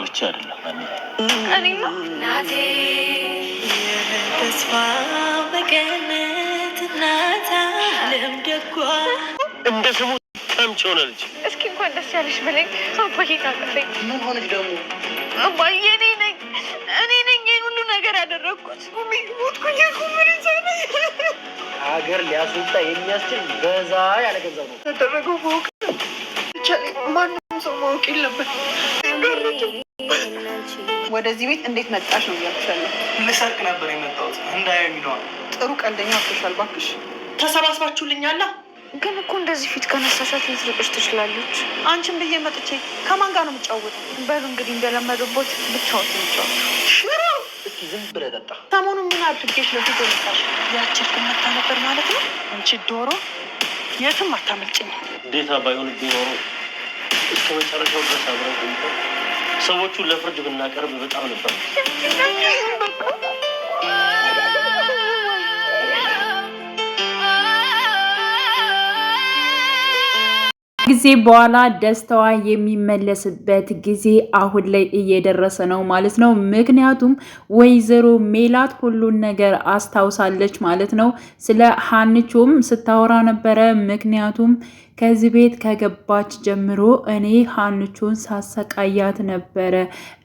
ብቻ አይደለም እኔማ ናቴ ተስፋ በገነት ናታ ለምደጓ እንደ ስሙ ታምጪ ሆነ ልጅ። እስኪ እንኳን ደስ ያለሽ በለኝ አባዬ። ታቀፈኝ። ምን ሆነሽ ደግሞ? አባዬ እኔ ነኝ ይሄን ሁሉ ነገር ያደረኩት። ሞትኩኝ እኮ ምን ሀገር ሊያስወጣ የሚያስችል በዛ ያለ ገንዘብ ነው ያደረገው። ፎቅ ማንም ሰው ማወቅ የለበት። ወደዚህ ቤት እንዴት መጣሽ ነው እያልኩሻለሁ። ልሰርቅ ነበር የመጣሁት እንዳያ የሚለዋል። ጥሩ ቀልደኛ አፍርሻል። እባክሽ ተሰባስባችሁልኛላ። ግን እኮ እንደዚህ ፊት ከነሳሻት ልትርቅሽ ትችላለች። አንቺን ብዬ መጥቼ ከማን ጋር ነው የምጫወተው? በሉ እንግዲህ እንደለመዱበት ብቻዎት የሚጫወቱ ሽሮ። እስኪ ዝም ብለህ ጠጣ። ሰሞኑን ምን አድርጌሽ ነው ፊት የመጣሽ? ያችል መታ ነበር ማለት ነው። አንቺ ዶሮ የትም አታመልጭኝ። እንዴት ባይሆንብኝ ኖሮ እስከ መጨረሻው ድረስ አብረን ቆይተን ሰዎቹን ለፍርድ ብናቀርብ በጣም ነበር። ጊዜ በኋላ ደስታዋ የሚመለስበት ጊዜ አሁን ላይ እየደረሰ ነው ማለት ነው። ምክንያቱም ወይዘሮ ሜላት ሁሉን ነገር አስታውሳለች ማለት ነው። ስለ ሀንቾም ስታወራ ነበረ። ምክንያቱም ከዚህ ቤት ከገባች ጀምሮ እኔ ሀንቾን ሳሰቃያት ነበረ።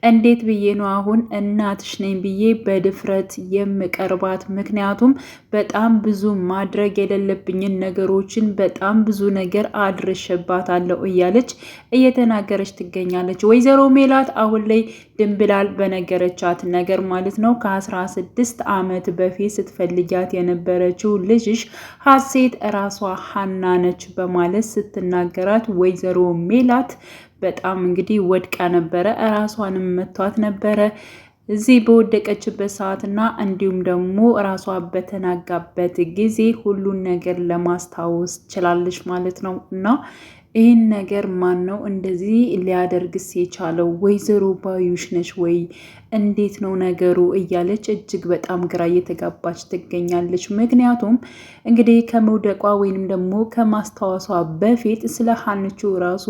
እንዴት ብዬ ነው አሁን እናትሽ ነኝ ብዬ በድፍረት የምቀርባት? ምክንያቱም በጣም ብዙ ማድረግ የሌለብኝን ነገሮችን በጣም ብዙ ነገር አድርሼባታለሁ እያለች እየተናገረች ትገኛለች። ወይዘሮ ሜላት አሁን ላይ ድንብላል በነገረቻት ነገር ማለት ነው ከ16 ዓመት በፊት ስትፈልጊያት የነበረችው ልጅሽ ሀሴት እራሷ ሀና ነች በማለት ስትናገራት ወይዘሮ ሜላት በጣም እንግዲህ ወድቃ ነበረ። እራሷንም መቷት ነበረ እዚህ በወደቀችበት ሰዓትና እንዲሁም ደግሞ እራሷ በተናጋበት ጊዜ ሁሉን ነገር ለማስታወስ ችላለች ማለት ነው። እና ይህን ነገር ማን ነው እንደዚህ ሊያደርግስ የቻለው? ወይዘሮ ባዩሽ ነች ወይ? እንዴት ነው ነገሩ? እያለች እጅግ በጣም ግራ እየተጋባች ትገኛለች። ምክንያቱም እንግዲህ ከመውደቋ ወይንም ደግሞ ከማስታወሷ በፊት ስለ ሀንቾ ራሱ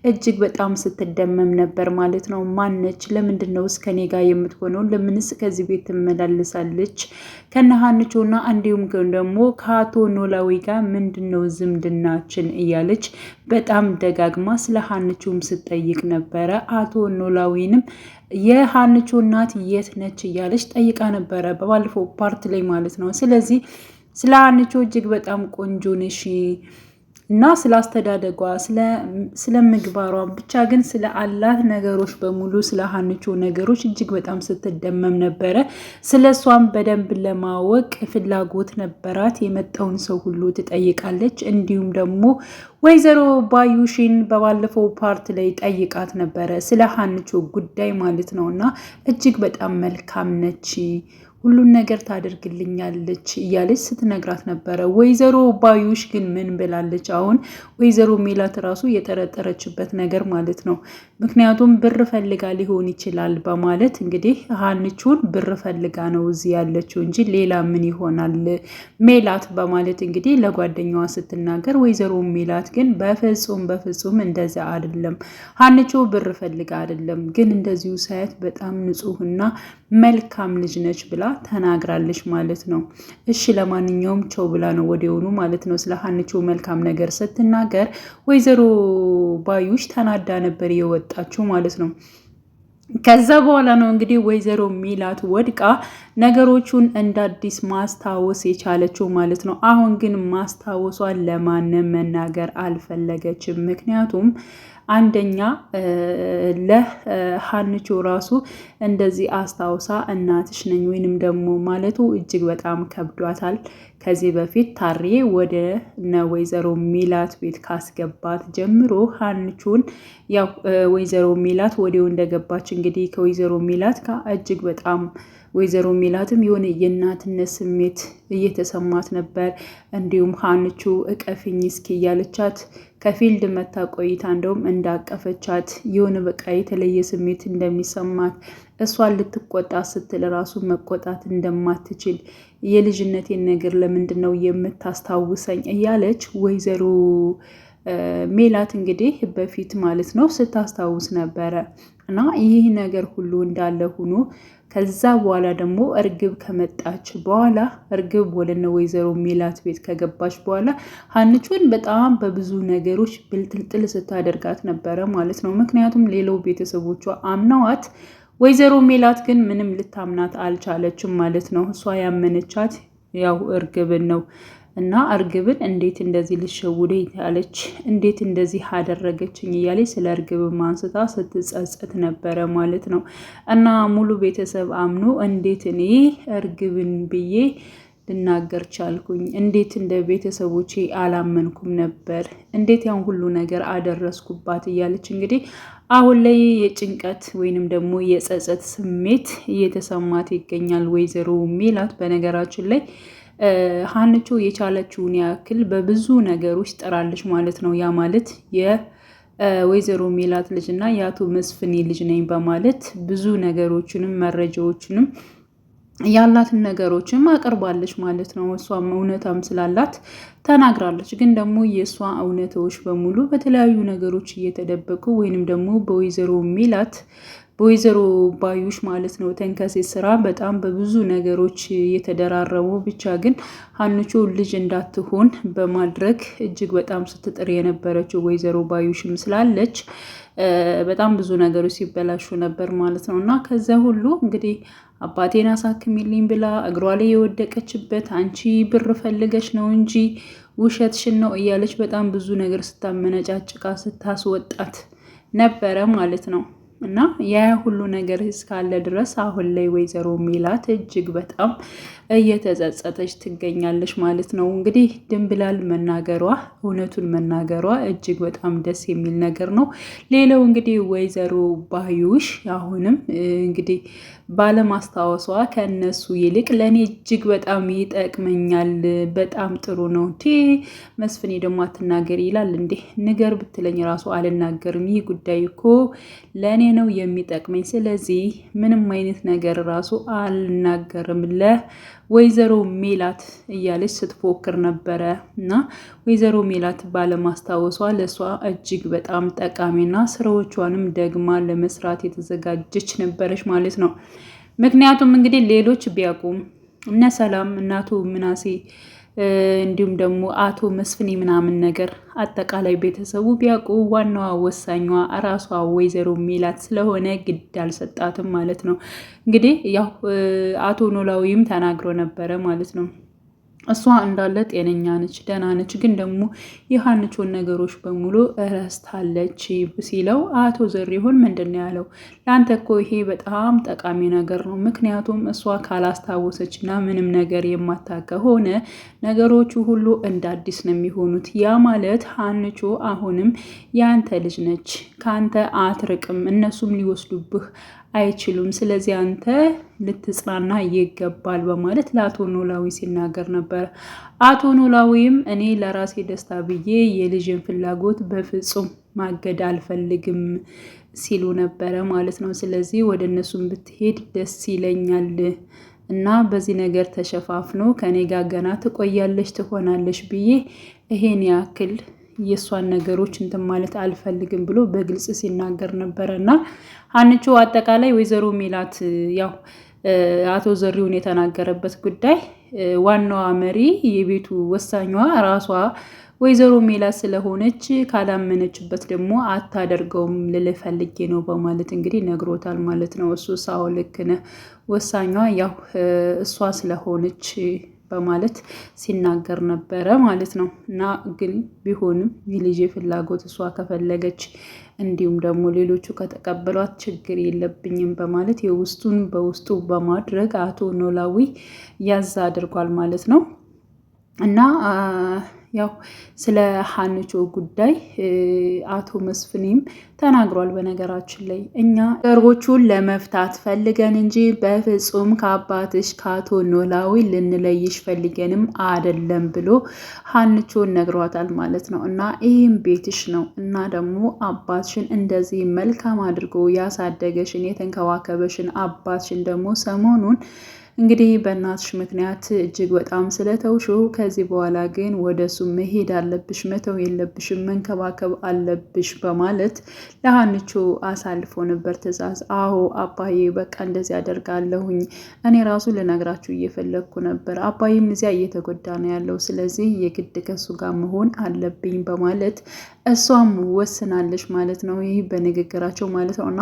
እጅግ በጣም ስትደመም ነበር ማለት ነው። ማነች? ለምንድን ነው እስከ እኔ ጋር የምትሆነው? ለምንስ ከዚህ ቤት ትመላለሳለች? ከነ ሀንቾና እንዲሁም ደግሞ ከአቶ ኖላዊ ጋር ምንድን ነው ዝምድናችን? እያለች በጣም ደጋግማ ስለ ሀንቾም ስትጠይቅ ነበረ። አቶ ኖላዊንም የሀንቾ እናት የት ነች እያለች ጠይቃ ነበረ በባለፈው ፓርት ላይ ማለት ነው። ስለዚህ ስለ ሀንቾ እጅግ በጣም ቆንጆ ነሽ እና ስለ አስተዳደጓ ስለ ምግባሯ ብቻ ግን ስለ አላት ነገሮች በሙሉ ስለ ሀንቾ ነገሮች እጅግ በጣም ስትደመም ነበረ። ስለ እሷም በደንብ ለማወቅ ፍላጎት ነበራት። የመጣውን ሰው ሁሉ ትጠይቃለች። እንዲሁም ደግሞ ወይዘሮ ባዩሽን በባለፈው ፓርት ላይ ጠይቃት ነበረ ስለ ሀንቾ ጉዳይ ማለት ነው። እና እጅግ በጣም መልካም ነች፣ ሁሉን ነገር ታደርግልኛለች እያለች ስትነግራት ነበረ። ወይዘሮ ባዩሽ ግን ምን ብላለች? አሁን ወይዘሮ ሜላት ራሱ የጠረጠረችበት ነገር ማለት ነው። ምክንያቱም ብር ፈልጋ ሊሆን ይችላል በማለት እንግዲህ ሀንቾን ብር ፈልጋ ነው እዚህ ያለችው እንጂ ሌላ ምን ይሆናል ሜላት በማለት እንግዲህ ለጓደኛዋ ስትናገር፣ ወይዘሮ ሜላት ግን በፍጹም እንደዚያ አይደለም፣ ሀንቾ ብር ፈልጋ አይደለም፣ ግን እንደዚሁ ሳያት በጣም ንጹሕና መልካም ልጅ ነች ብላ ተናግራለች ማለት ነው። እሺ ለማንኛውም ቸው ብላ ነው ወዲያውኑ ማለት ነው ስለ ሀንቾ መልካም ነገር ስትናገር ወይዘሮ ባዩሽ ተናዳ ነበር የወጣችው ማለት ነው። ከዛ በኋላ ነው እንግዲህ ወይዘሮ ሜላት ወድቃ ነገሮቹን እንደ አዲስ ማስታወስ የቻለችው ማለት ነው። አሁን ግን ማስታወሷን ለማንም መናገር አልፈለገችም። ምክንያቱም አንደኛ ለሀንቾ ራሱ እንደዚህ አስታውሳ እናትሽ ነኝ ወይንም ደግሞ ማለቱ እጅግ በጣም ከብዷታል። ከዚህ በፊት ታሬ ወደ ወይዘሮ ሜላት ቤት ካስገባት ጀምሮ ሀንቾን ያው ወይዘሮ ሜላት ወዲያው እንደገባች እንግዲህ ከወይዘሮ ሜላት ጋር እጅግ በጣም ወይዘሮ ሜላትም የሆነ የእናትነት ስሜት እየተሰማት ነበር። እንዲሁም ሀንቾ እቀፍኝ እስኪ እያለቻት ከፊልድ መታ ቆይታ እንደውም እንዳቀፈቻት የሆነ በቃ የተለየ ስሜት እንደሚሰማት እሷን ልትቆጣ ስትል ራሱ መቆጣት እንደማትችል የልጅነቴን ነገር ለምንድን ነው የምታስታውሰኝ እያለች ወይዘሮ ሜላት እንግዲህ በፊት ማለት ነው ስታስታውስ ነበረ እና ይህ ነገር ሁሉ እንዳለ ሆኖ ከዛ በኋላ ደግሞ እርግብ ከመጣች በኋላ እርግብ ወደነ ወይዘሮ ሜላት ቤት ከገባች በኋላ ሀንቾን በጣም በብዙ ነገሮች ብልጥልጥል ስታደርጋት ነበረ ማለት ነው። ምክንያቱም ሌላው ቤተሰቦቿ አምነዋት፣ ወይዘሮ ሜላት ግን ምንም ልታምናት አልቻለችም ማለት ነው። እሷ ያመነቻት ያው እርግብን ነው እና እርግብን እንዴት እንደዚህ ልትሸውደኝ ያለች፣ እንዴት እንደዚህ አደረገችኝ እያለች ስለ እርግብ አንስታ ስትጸጸት ነበረ ማለት ነው። እና ሙሉ ቤተሰብ አምኖ እንዴት እኔ እርግብን ብዬ ልናገር ቻልኩኝ? እንዴት እንደ ቤተሰቦቼ አላመንኩም ነበር? እንዴት ያን ሁሉ ነገር አደረስኩባት? እያለች እንግዲህ አሁን ላይ የጭንቀት ወይንም ደግሞ የጸጸት ስሜት እየተሰማት ይገኛል ወይዘሮ ሜላት። በነገራችን ላይ ሀንቾ የቻለችውን ያክል በብዙ ነገሮች ጥራለች ማለት ነው። ያ ማለት የወይዘሮ ሜላት ልጅ እና የአቶ መስፍኔ ልጅ ነኝ በማለት ብዙ ነገሮችንም መረጃዎችንም ያላትን ነገሮችም አቅርባለች ማለት ነው። እሷም እውነታም ስላላት ተናግራለች። ግን ደግሞ የእሷ እውነታዎች በሙሉ በተለያዩ ነገሮች እየተደበቁ ወይንም ደግሞ በወይዘሮ ሜላት በወይዘሮ ባዩሽ ማለት ነው ተንከሴት ስራ በጣም በብዙ ነገሮች የተደራረቡ ብቻ ግን ሀንቾ ልጅ እንዳትሆን በማድረግ እጅግ በጣም ስትጥር የነበረችው ወይዘሮ ባዩሽም ስላለች በጣም ብዙ ነገሮች ሲበላሹ ነበር ማለት ነው። እና ከዚያ ሁሉ እንግዲህ አባቴን አሳክሚልኝ ብላ እግሯ ላይ የወደቀችበት አንቺ ብር ፈልገች ነው እንጂ ውሸትሽን ነው እያለች በጣም ብዙ ነገር ስታመነጫጭቃ ስታስወጣት ነበረ ማለት ነው። እና ያ ሁሉ ነገር እስካለ ድረስ አሁን ላይ ወይዘሮ ሜላት እጅግ በጣም እየተጸጸተች ትገኛለች ማለት ነው። እንግዲህ ድንብላል መናገሯ፣ እውነቱን መናገሯ እጅግ በጣም ደስ የሚል ነገር ነው። ሌላው እንግዲህ ወይዘሮ ባዩሽ አሁንም እንግዲህ ባለማስታወሷ ከእነሱ ይልቅ ለእኔ እጅግ በጣም ይጠቅመኛል፣ በጣም ጥሩ ነው። መስፍኔ ደግሞ አትናገር ይላል እንዴ? ንገር ብትለኝ ራሱ አልናገርም። ይህ ጉዳይ እኮ ለእኔ ነው የሚጠቅመኝ። ስለዚህ ምንም አይነት ነገር ራሱ አልናገርም ለወይዘሮ ሜላት እያለች ስትፎክር ነበረ። እና ወይዘሮ ሜላት ባለማስታወሷ ለእሷ እጅግ በጣም ጠቃሚና ስራዎቿንም ደግማ ለመስራት የተዘጋጀች ነበረች ማለት ነው። ምክንያቱም እንግዲህ ሌሎች ቢያውቁም እነ ሰላም እናቱ ምናሴ እንዲሁም ደግሞ አቶ መስፍኔ ምናምን ነገር አጠቃላይ ቤተሰቡ ቢያውቁ ዋናዋ ወሳኟ እራሷ ወይዘሮ ሜላት ስለሆነ ግድ አልሰጣትም ማለት ነው። እንግዲህ ያው አቶ ኖላዊም ተናግሮ ነበረ ማለት ነው። እሷ እንዳለ ጤነኛ ነች፣ ደህና ነች፣ ግን ደግሞ የሀንቾን ነገሮች በሙሉ እረስታለች ሲለው አቶ ዘሪሁን ምንድን ነው ያለው? ለአንተ እኮ ይሄ በጣም ጠቃሚ ነገር ነው። ምክንያቱም እሷ ካላስታወሰች እና ምንም ነገር የማታውቅ ከሆነ ነገሮቹ ሁሉ እንደ አዲስ ነው የሚሆኑት። ያ ማለት ሀንቾ አሁንም የአንተ ልጅ ነች፣ ከአንተ አትርቅም፣ እነሱም ሊወስዱብህ አይችሉም። ስለዚህ አንተ ልትጽናና ይገባል በማለት ለአቶ ኖላዊ ሲናገር ነበር። አቶ ኖላዊም እኔ ለራሴ ደስታ ብዬ የልጅን ፍላጎት በፍጹም ማገድ አልፈልግም ሲሉ ነበረ ማለት ነው። ስለዚህ ወደ እነሱም ብትሄድ ደስ ይለኛል እና በዚህ ነገር ተሸፋፍኖ ከኔ ጋር ገና ትቆያለች ትሆናለች ብዬ ይሄን ያክል የእሷን ነገሮች እንትን ማለት አልፈልግም ብሎ በግልጽ ሲናገር ነበረ። እና ሀንቾ አጠቃላይ ወይዘሮ ሜላት ያው አቶ ዘሪሁን የተናገረበት ጉዳይ ዋናዋ መሪ የቤቱ ወሳኟ ራሷ ወይዘሮ ሜላት ስለሆነች ካላመነችበት ደግሞ አታደርገውም ልልህ ፈልጌ ነው በማለት እንግዲህ ነግሮታል ማለት ነው። እሱ ሳው ልክ ነህ፣ ወሳኟ ያው እሷ ስለሆነች በማለት ሲናገር ነበረ ማለት ነው። እና ግን ቢሆንም የልጅ ፍላጎት እሷ ከፈለገች እንዲሁም ደግሞ ሌሎቹ ከተቀበሏት ችግር የለብኝም በማለት የውስጡን በውስጡ በማድረግ አቶ ኖላዊ ያዛ አድርጓል ማለት ነው። እና ያው ስለ ሀንቾ ጉዳይ አቶ መስፍኔም ተናግሯል። በነገራችን ላይ እኛ ነገሮቹን ለመፍታት ፈልገን እንጂ በፍጹም ከአባትሽ ከአቶ ኖላዊ ልንለይሽ ፈልገንም አደለም ብሎ ሀንቾን ነግሯታል ማለት ነው። እና ይህም ቤትሽ ነው እና ደግሞ አባትሽን እንደዚህ መልካም አድርጎ ያሳደገሽን የተንከባከበሽን አባትሽን ደግሞ ሰሞኑን እንግዲህ በእናትሽ ምክንያት እጅግ በጣም ስለተውሽው ከዚህ በኋላ ግን ወደሱ መሄድ አለብሽ፣ መተው የለብሽም፣ መንከባከብ አለብሽ በማለት ለሀንቾ አሳልፎ ነበር ትዕዛዝ። አዎ አባዬ በቃ እንደዚህ አደርጋለሁኝ፣ እኔ ራሱ ልነግራችሁ እየፈለግኩ ነበር፣ አባዬም እዚያ እየተጎዳ ነው ያለው፣ ስለዚህ የግድ ከሱ ጋር መሆን አለብኝ በማለት እሷም ወስናለች ማለት ነው። ይህ በንግግራቸው ማለት ነው እና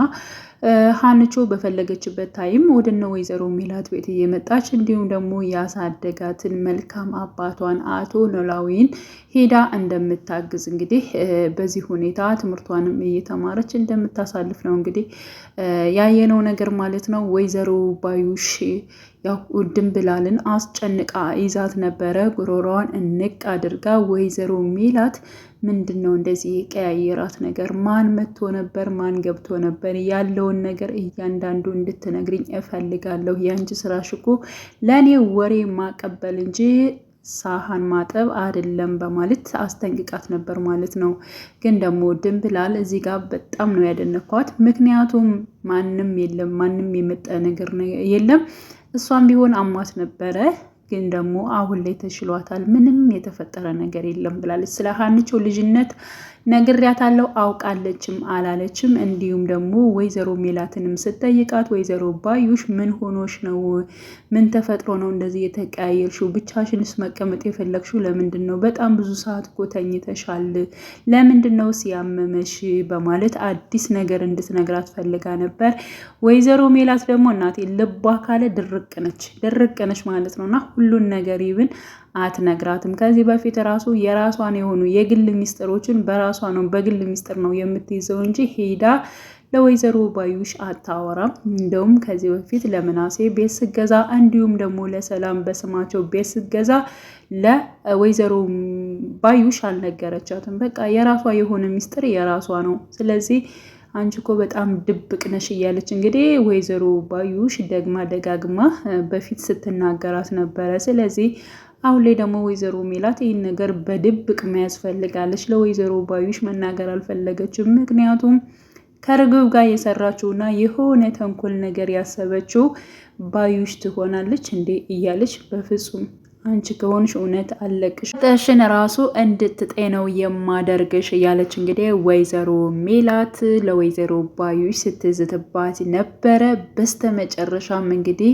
ሀንቾ በፈለገችበት ታይም ወደነ ወይዘሮ ሜላት ቤት እየመጣች እንዲሁም ደግሞ ያሳደጋትን መልካም አባቷን አቶ ኖላዊን ሄዳ እንደምታግዝ እንግዲህ በዚህ ሁኔታ ትምህርቷንም እየተማረች እንደምታሳልፍ ነው እንግዲህ ያየነው ነገር ማለት ነው። ወይዘሮ ባዩሽ ያው ድንብላልን አስጨንቃ ይዛት ነበረ። ጉሮሯን እንቅ አድርጋ ወይዘሮ ሜላት ምንድን ነው እንደዚህ የቀያየራት ነገር? ማን መጥቶ ነበር? ማን ገብቶ ነበር? ያለውን ነገር እያንዳንዱ እንድትነግሪኝ እፈልጋለሁ። ያንቺ ስራሽ እኮ ለእኔ ወሬ ማቀበል እንጂ ሳህን ማጠብ አይደለም በማለት አስጠንቅቃት ነበር ማለት ነው። ግን ደግሞ ድንብላል እዚህ ጋር በጣም ነው ያደነኳት። ምክንያቱም ማንም የለም፣ ማንም የመጣ ነገር የለም። እሷም ቢሆን አሟት ነበረ፣ ግን ደግሞ አሁን ላይ ተሽሏታል። ምንም የተፈጠረ ነገር የለም ብላለች። ስለ ሀንቾ ልጅነት ነግሬያታለሁ፣ አውቃለችም አላለችም። እንዲሁም ደግሞ ወይዘሮ ሜላትንም ስጠይቃት ወይዘሮ ባዩሽ ምን ሆኖሽ ነው? ምን ተፈጥሮ ነው እንደዚህ የተቀያየርሽው? ብቻሽንስ መቀመጥ የፈለግሽው ለምንድን ነው? በጣም ብዙ ሰዓት እኮ ተኝተሻል። ለምንድን ነው ሲያመመሽ? በማለት አዲስ ነገር እንድትነግራት ፈልጋ ነበር። ወይዘሮ ሜላት ደግሞ እናቴ ልቧ ካለ ድርቅ ነች ማለት ነው እና ሁሉን ነገር ይብን አትነግራትም። ከዚህ በፊት ራሱ የራሷን የሆኑ የግል ሚስጥሮችን በራሷ ነው በግል ሚስጥር ነው የምትይዘው እንጂ ሄዳ ለወይዘሮ ባዩሽ አታወራም። እንደውም ከዚህ በፊት ለምናሴ ቤት ስገዛ እንዲሁም ደግሞ ለሰላም በስማቸው ቤት ስገዛ ለወይዘሮ ባዩሽ አልነገረቻትም። በቃ የራሷ የሆነ ሚስጥር የራሷ ነው። ስለዚህ አንቺ እኮ በጣም ድብቅ ነሽ እያለች እንግዲህ ወይዘሮ ባዩሽ ደጋግማ በፊት ስትናገራት ነበረ። ስለዚህ አሁን ላይ ደግሞ ወይዘሮ ሜላት ይህን ነገር በድብቅ መያዝ ፈልጋለች። ለወይዘሮ ባዩሽ መናገር አልፈለገችም። ምክንያቱም ከርግብ ጋር የሰራችውና የሆነ ተንኮል ነገር ያሰበችው ባዩሽ ትሆናለች እንዴ እያለች በፍጹም አንቺ ከሆንሽ እውነት አለቅሽ ጠሽን ራሱ እንድትጤነው የማደርግሽ እያለች እንግዲህ ወይዘሮ ሜላት ለወይዘሮ ባዩሽ ስትዝትባት ነበረ። በስተመጨረሻም እንግዲህ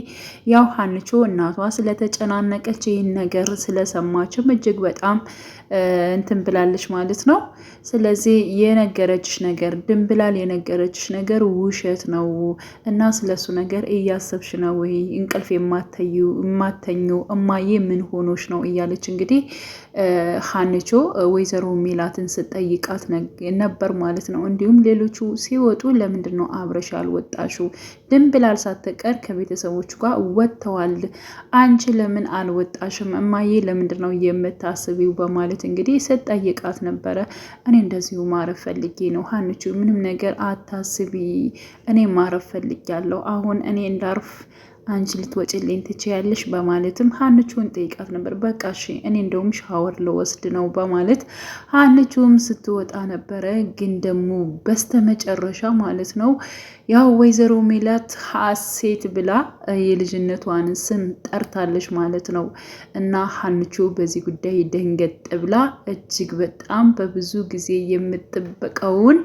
ያው ሀንቾ እናቷ ስለተጨናነቀች ይህን ነገር ስለሰማችም እጅግ በጣም እንትን ብላለች ማለት ነው። ስለዚህ የነገረችሽ ነገር ድንብላል የነገረችሽ ነገር ውሸት ነው እና ስለሱ ነገር እያሰብሽ ነው ወይ? እንቅልፍ የማተኙ እማዬ ምን ሆኖች ነው እያለች እንግዲህ ሀንቾ ወይዘሮ ሜላትን ስጠይቃት ነበር ማለት ነው። እንዲሁም ሌሎቹ ሲወጡ ለምንድን ነው አብረሽ አልወጣሽው? ድንብላል ሳትቀር ከቤተሰቦቹ ጋር ወጥተዋል። አንቺ ለምን አልወጣሽም? እማዬ ለምንድን ነው የምታስቢው? በማለት እንግዲህ ስጠይቃት ነበረ። እኔ እንደዚሁ ማረፍ ፈልጌ ነው ሀንቾ፣ ምንም ነገር አታስቢ፣ እኔ ማረፍ ፈልጊያለሁ። አሁን እኔ እንዳርፍ አንቺ ልትወጪልኝ ትችያለሽ? በማለትም ሀንቾን ጠይቃት ነበር። በቃ እሺ እኔ እንደውም ሻወር ልወስድ ነው በማለት ሀንቾም ስትወጣ ነበረ። ግን ደግሞ በስተመጨረሻ ማለት ነው ያው ወይዘሮ ሜላት ሀሴት ብላ የልጅነቷን ስም ጠርታለች ማለት ነው። እና ሀንቾ በዚህ ጉዳይ ደንገጥ ብላ እጅግ በጣም በብዙ ጊዜ የምትጠበቀውን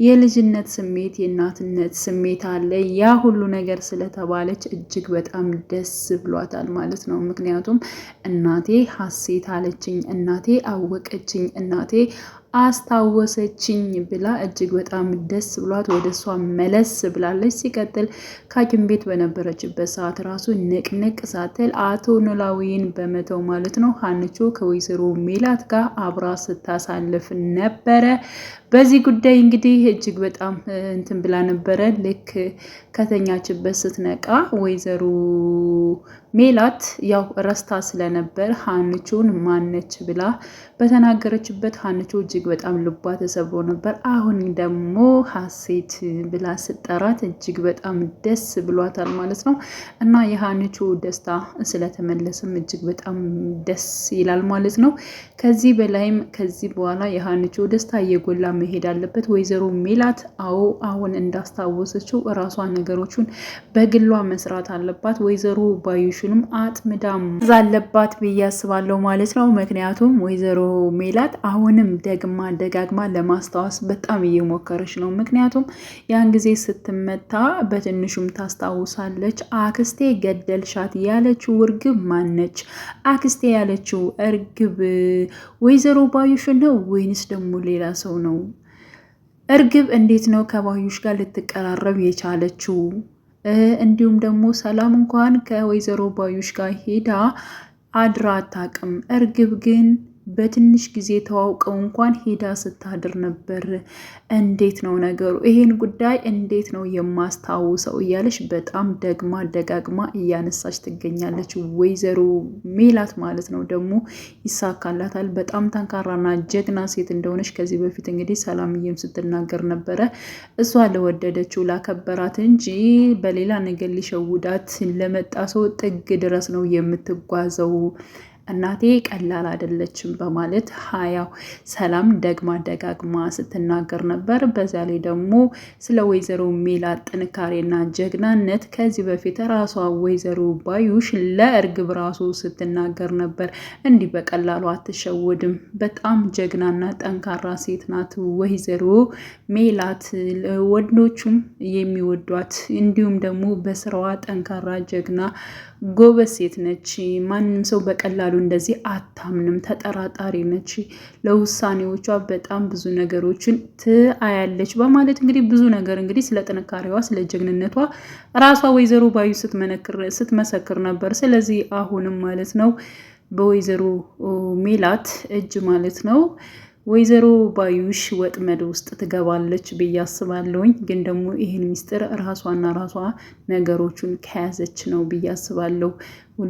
የልጅነት ስሜት የእናትነት ስሜት አለ ያ ሁሉ ነገር ስለተባለች እጅግ በጣም ደስ ብሏታል ማለት ነው። ምክንያቱም እናቴ ሀሴት አለችኝ፣ እናቴ አወቀችኝ፣ እናቴ አስታወሰችኝ ብላ እጅግ በጣም ደስ ብሏት ወደ እሷ መለስ ብላለች። ሲቀጥል ከሐኪም ቤት በነበረችበት ሰዓት ራሱ ንቅንቅ ሳትል አቶ ኖላዊን በመተው ማለት ነው ሀንቾ ከወይዘሮ ሜላት ጋር አብራ ስታሳልፍ ነበረ። በዚህ ጉዳይ እንግዲህ እጅግ በጣም እንትን ብላ ነበረ። ልክ ከተኛችበት ስትነቃ ወይዘሮ ሜላት ያው ረስታ ስለነበር ሀንቾን ማነች ብላ በተናገረችበት ሀንቾ እጅግ በጣም ልቧ ተሰብሮ ነበር። አሁን ደግሞ ሀሴት ብላ ስጠራት እጅግ በጣም ደስ ብሏታል ማለት ነው። እና የሀንቾ ደስታ ስለተመለሰም እጅግ በጣም ደስ ይላል ማለት ነው። ከዚህ በላይም ከዚህ በኋላ የሀንቾ ደስታ እየጎላ መሄድ አለበት። ወይዘሮ ሜላት አዎ አሁን እንዳስታወሰችው እራሷ ነገሮቹን በግሏ መስራት አለባት። ወይዘሮ ባዩሽንም አጥምዳም አለባት ብዬ አስባለሁ ማለት ነው። ምክንያቱም ወይዘሮ ሜላት አሁንም ደግማ ደጋግማ ለማስታወስ በጣም እየሞከረች ነው። ምክንያቱም ያን ጊዜ ስትመታ በትንሹም ታስታውሳለች። አክስቴ ገደልሻት ያለችው እርግብ ማነች? አክስቴ ያለችው እርግብ ወይዘሮ ባዩሽ ነው ወይንስ ደግሞ ሌላ ሰው ነው? እርግብ እንዴት ነው ከባዩሽ ጋር ልትቀራረብ የቻለችው? እንዲሁም ደግሞ ሰላም እንኳን ከወይዘሮ ባዩሽ ጋር ሄዳ አድራ አታውቅም። እርግብ ግን በትንሽ ጊዜ ተዋውቀው እንኳን ሄዳ ስታድር ነበር። እንዴት ነው ነገሩ? ይሄን ጉዳይ እንዴት ነው የማስታውሰው? እያለች በጣም ደግማ ደጋግማ እያነሳች ትገኛለች። ወይዘሮ ሜላት ማለት ነው። ደግሞ ይሳካላታል። በጣም ጠንካራና ጀግና ሴት እንደሆነች ከዚህ በፊት እንግዲህ ሰላምዬም ስትናገር ነበረ። እሷ ለወደደችው ላከበራት እንጂ በሌላ ነገር ሊሸውዳት ለመጣ ሰው ጥግ ድረስ ነው የምትጓዘው። እናቴ ቀላል አይደለችም በማለት ሀያው ሰላም ደግማ ደጋግማ ስትናገር ነበር። በዛ ላይ ደግሞ ስለ ወይዘሮ ሜላት ጥንካሬና ጀግናነት ከዚህ በፊት ራሷ ወይዘሮ ባዩሽ ለእርግብ ራሱ ስትናገር ነበር። እንዲህ በቀላሉ አትሸወድም፣ በጣም ጀግናና ጠንካራ ሴት ናት ወይዘሮ ሜላት፣ ወንዶቹም የሚወዷት እንዲሁም ደግሞ በስራዋ ጠንካራ ጀግና ጎበዝ ሴት ነች። ማንም ሰው በቀላሉ እንደዚህ አታምንም፣ ተጠራጣሪ ነች። ለውሳኔዎቿ በጣም ብዙ ነገሮችን ትአያለች በማለት እንግዲህ ብዙ ነገር እንግዲህ ስለ ጥንካሬዋ ስለ ጀግንነቷ ራሷ ወይዘሮ ባዩ ስትመሰክር ነበር። ስለዚህ አሁንም ማለት ነው በወይዘሮ ሜላት እጅ ማለት ነው ወይዘሮ ባዩሽ ወጥመድ ውስጥ ትገባለች ብዬ አስባለሁኝ። ግን ደግሞ ይህን ሚስጥር ራሷና ራሷ ነገሮቹን ከያዘች ነው ብዬ አስባለሁ።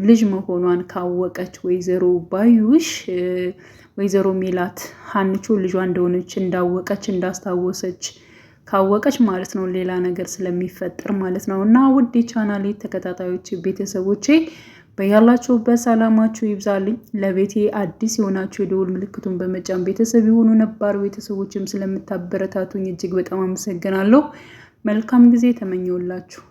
ልጅ መሆኗን ካወቀች ወይዘሮ ባዩሽ ወይዘሮ ሜላት ሀንቾ ልጇ እንደሆነች እንዳወቀች እንዳስታወሰች ካወቀች ማለት ነው ሌላ ነገር ስለሚፈጠር ማለት ነው። እና ውድ ቻናሌ ተከታታዮች ቤተሰቦቼ በያላችሁበት ሰላማችሁ ይብዛልኝ። ለቤቴ አዲስ የሆናችሁ የደወል ምልክቱን በመጫን ቤተሰብ የሆኑ ነባር ቤተሰቦችም ስለምታበረታቱኝ እጅግ በጣም አመሰግናለሁ። መልካም ጊዜ ተመኘውላችሁ።